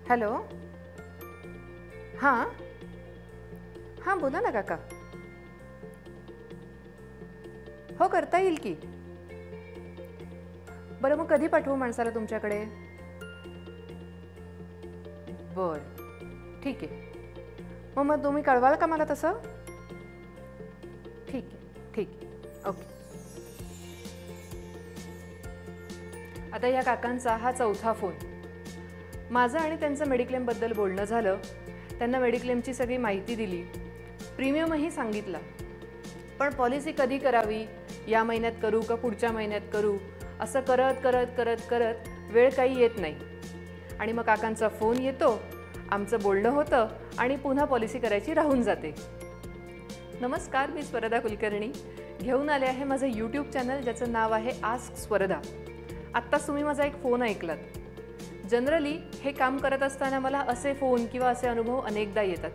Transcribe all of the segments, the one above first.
Hello. हां हां, बोला ना काका. हो, करता येईल की. बरं, मग कधी पाठवू माणसाला तुमच्याकडे? बरं, ठीक आहे. मग तुम्ही कळवाल का मला तसं? ठीक आहे, ठीक आहे, ओके. आता या काकांचा हा चौथा फोन. माझं आणि त्यांचं मेडिक्लेमबद्दल बोलणं झालं. त्यांना मेडिक्लेमची सगळी माहिती दिली, प्रीमियमही सांगितला. पण पॉलिसी कधी करावी, या महिन्यात करू का पुढच्या महिन्यात करू, असं करत करत करत करत वेळ काही येत नाही. आणि मग काकांचा फोन येतो, आमचं बोलणं होतं आणि पुन्हा पॉलिसी करायची राहून जाते. नमस्कार, मी स्वरदा कुलकर्णी. घेऊन आले आहे माझं यूट्यूब चॅनल, ज्याचं नाव आहे आस्क स्वरदा. आत्ताच तुम्ही माझा एक फोन ऐकलात. जनरली हे काम करत असताना मला असे फोन किंवा असे अनुभव अनेकदा येतात.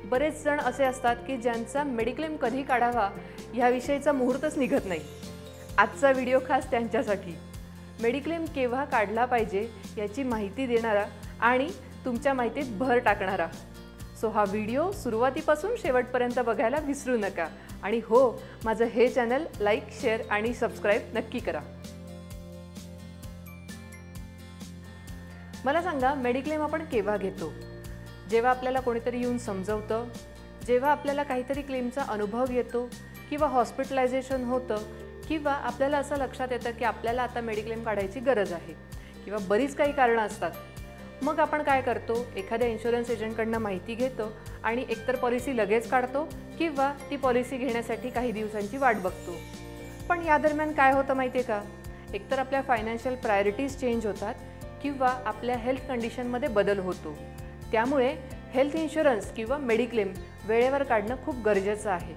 बरेच जण असे असतात की ज्यांचा मेडिक्लेम कधी काढावा ह्याविषयीचा मुहूर्तच निघत नाही. आजचा व्हिडिओ खास त्यांच्यासाठी. मेडिक्लेम केव्हा काढला पाहिजे याची माहिती देणारा आणि तुमच्या माहितीत भर टाकणारा. सो हा व्हिडिओ सुरुवातीपासून शेवटपर्यंत बघायला विसरू नका. आणि हो, माझं हे चॅनल लाईक, शेअर आणि सबस्क्राईब नक्की करा. मला सांगा, मेडिक्लेम आपण केव्हा घेतो? जेव्हा आपल्याला कोणीतरी येऊन समजवतं, जेव्हा आपल्याला काहीतरी क्लेमचा अनुभव येतो, किंवा हॉस्पिटलायझेशन होतं, किंवा आपल्याला असं लक्षात येतं की आपल्याला आता मेडिक्लेम काढायची गरज आहे, किंवा बरीच काही कारणं असतात. मग आपण काय करतो? एखाद्या इन्शुरन्स एजंटकडनं माहिती घेतो आणि एकतर पॉलिसी लगेच काढतो किंवा ती पॉलिसी घेण्यासाठी काही दिवसांची वाट बघतो. पण या दरम्यान काय होतं माहिती आहे का? एकतर आपल्या फायनान्शियल प्रायोरिटीज चेंज होतात किंवा आपल्या हेल्थ कंडिशनमध्ये बदल होतो. त्यामुळे हेल्थ इन्शुरन्स किंवा मेडिक्लेम वेळेवर काढणं खूप गरजेचं आहे.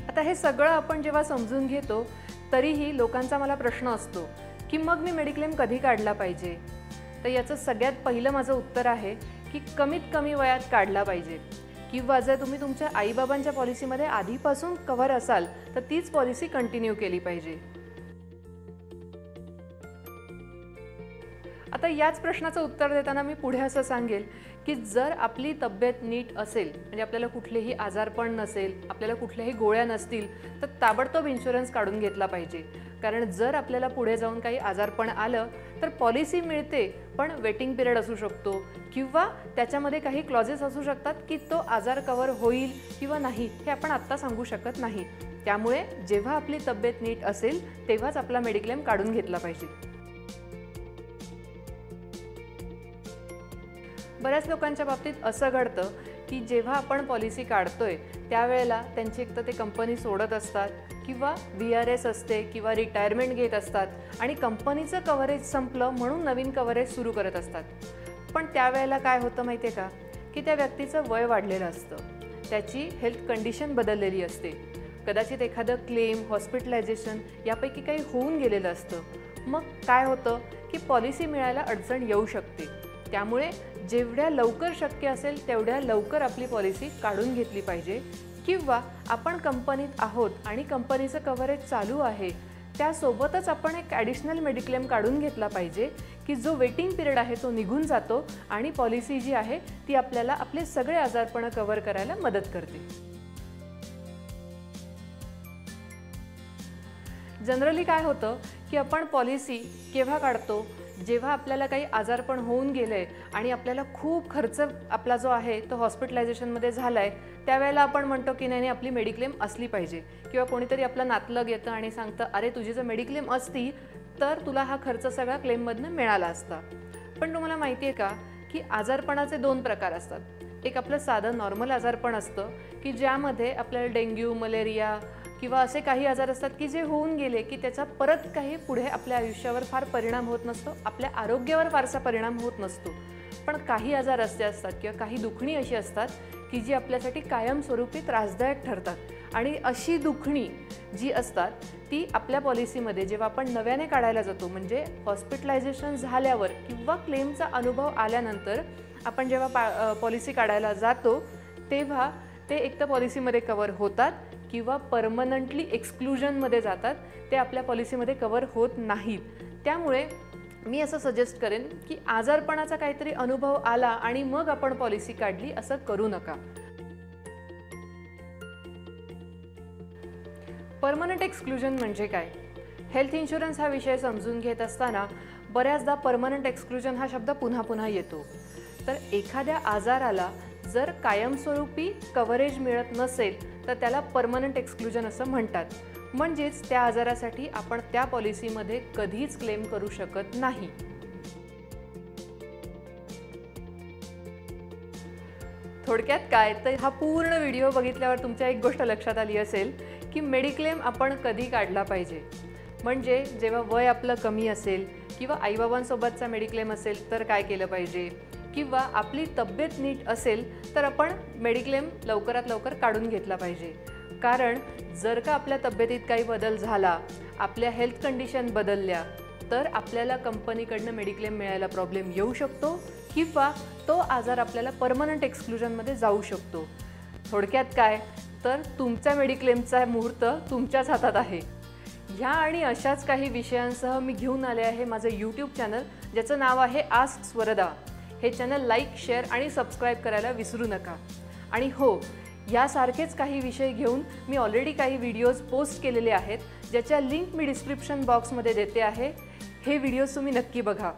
आता हे सगळं आपण जेव्हा समजून घेतो, तरीही लोकांचा मला प्रश्न असतो की मग मी मेडिक्लेम कधी काढला पाहिजे? तर याचं सगळ्यात पहिलं माझं उत्तर आहे की कमीत कमी वयात काढला पाहिजे. किंवा जर तुम्ही तुमच्या आईबाबांच्या पॉलिसीमध्ये आधीपासून कव्हर असाल तर तीच पॉलिसी कंटिन्यू केली पाहिजे. आता याच प्रश्नाचं उत्तर देताना मी पुढे असं सांगेल की जर आपली तब्येत नीट असेल, म्हणजे आपल्याला कुठलेही आजारपण नसेल, आपल्याला कुठल्याही गोळ्या नसतील, तर ताबडतोब इन्शुरन्स काढून घेतला पाहिजे. कारण जर आपल्याला पुढे जाऊन काही आजारपण आलं तर पॉलिसी मिळते, पण वेटिंग पिरियड असू शकतो किंवा त्याच्यामध्ये काही क्लॉजेस असू शकतात की तो आजार कव्हर होईल किंवा नाही हे आपण आत्ता सांगू शकत नाही. त्यामुळे जेव्हा आपली तब्येत नीट असेल तेव्हाच आपला मेडिक्लेम काढून घेतला पाहिजे. बऱ्याच लोकांच्या बाबतीत असं घडतं की जेव्हा आपण पॉलिसी काढतोय त्यावेळेला त्यांची एकतर ते कंपनी सोडत असतात किंवा VRS असते किंवा रिटायरमेंट घेत असतात आणि कंपनीचं कव्हरेज संपलं म्हणून नवीन कव्हरेज सुरू करत असतात. पण त्यावेळेला काय होतं माहिती आहे का? की त्या व्यक्तीचं वय वाढलेलं असतं, त्याची हेल्थ कंडिशन बदललेली असते, कदाचित एखादं क्लेम, हॉस्पिटलायझेशन यापैकी काही होऊन गेलेलं असतं. मग काय होतं की पॉलिसी मिळायला अडचण येऊ शकते. त्यामुळे जेवढ्या लवकर शक्य असेल तेवढ्या लवकर आपली पॉलिसी काढून घेतली पाहिजे. किंवा आपण कंपनीत आहोत आणि कंपनीचं कव्हरेज चालू आहे, त्यासोबतच आपण एक ॲडिशनल मेडिक्लेम काढून घेतला पाहिजे की जो वेटिंग पिरियड आहे तो निघून जातो आणि पॉलिसी जी आहे ती आपल्याला आपले सगळे आजारपण कव्हर करायला मदत करते. जनरली काय होतं की आपण पॉलिसी केव्हा काढतो? जेव्हा आपल्याला काही आजारपण होऊन गेलंय आणि आपल्याला खूप खर्च आपला जो आहे तो हॉस्पिटलायझेशनमध्ये झालाय, त्यावेळेला आपण म्हणतो की नाही आपली मेडिक्लेम असली पाहिजे. किंवा कोणीतरी आपलं नातलग येतं आणि सांगतं, अरे तुझी जर मेडिक्लेम असती तर तुला हा खर्च सगळा क्लेममधनं मिळाला असता. पण तुम्हाला माहिती आहे का की आजारपणाचे 2 प्रकार असतात. एक आपलं साधं नॉर्मल आजारपण असतं की ज्यामध्ये आपल्याला डेंग्यू, मलेरिया किंवा असे काही आजार असतात की जे होऊन गेले की त्याचा परत काही पुढे आपल्या आयुष्यावर फार परिणाम होत नसतो, आपल्या आरोग्यावर फारसा परिणाम होत नसतो. पण काही आजार असे असतात किंवा काही दुखणी अशी असतात की जी आपल्यासाठी कायमस्वरूपी त्रासदायक ठरतात आणि अशी दुखणी जी असतात ती आपल्या पॉलिसीमध्ये जेव्हा आपण नव्याने काढायला जातो, म्हणजे हॉस्पिटलायझेशन झाल्यावर किंवा क्लेमचा अनुभव आल्यानंतर आपण जेव्हा पॉलिसी काढायला जातो तेव्हा ते एक तर पॉलिसीमध्ये कव्हर होतात किंवा परमनंटली एक्सक्लुजनमध्ये जातात, ते आपल्या पॉलिसीमध्ये कव्हर होत नाहीत. त्यामुळे मी असं सजेस्ट करेन की आजारपणाचा काहीतरी अनुभव आला आणि मग आपण पॉलिसी काढली असं करू नका. परमनंट एक्सक्लुजन म्हणजे काय? हेल्थ इन्शुरन्स हा विषय समजून घेत असताना बऱ्याचदा परमनंट एक्सक्लुजन हा शब्द पुन्हा पुन्हा येतो. तर एखाद्या आजाराला जर कायमस्वरूपी कव्हरेज मिळत नसेल तर त्याला परमनंट एक्सक्लुजन असं म्हणतात. म्हणजेच त्या आजारासाठी आपण त्या पॉलिसीमध्ये कधीच क्लेम करू शकत नाही. थोडक्यात काय, तर हा पूर्ण व्हिडिओ बघितल्यावर तुमच्या एक गोष्ट लक्षात आली असेल की मेडिक्लेम आपण कधी काढला पाहिजे. म्हणजे जेव्हा वय आपलं कमी असेल किंवा आईबाबांसोबतचा मेडिक्लेम असेल तर काय केलं पाहिजे, किंवा आपली तब्येत नीट असेल तर आपण मेडिक्लेम लवकरात लवकर काढून घेतला पाहिजे. कारण जर का आपल्या तब्येतीत काही बदल झाला, आपल्या हेल्थ कंडिशन बदलल्या, तर आपल्याला कंपनीकडनं मेडिक्लेम मिळायला प्रॉब्लेम येऊ शकतो किंवा तो आजार आपल्याला परमनंट एक्सक्लुजनमध्ये जाऊ शकतो. थोडक्यात काय, तर तुमच्या मेडिक्लेमचा मुहूर्त तुमच्याच हातात आहे. ह्या आणि अशाच काही विषयांसह मी घेऊन आले आहे माझं यूट्यूब चॅनल, ज्याचं नाव आहे आस्क स्वरदा. हे चॅनल लाईक, शेअर आणि सबस्क्राईब करायला विसरू नका. आणि हो, यासारखेच काही विषय घेऊन मी ऑलरेडी काही व्हिडिओज पोस्ट केलेले आहेत, ज्याच्या लिंक मी डिस्क्रिप्शन बॉक्समध्ये देते आहे. हे व्हिडिओज तुम्ही नक्की बघा.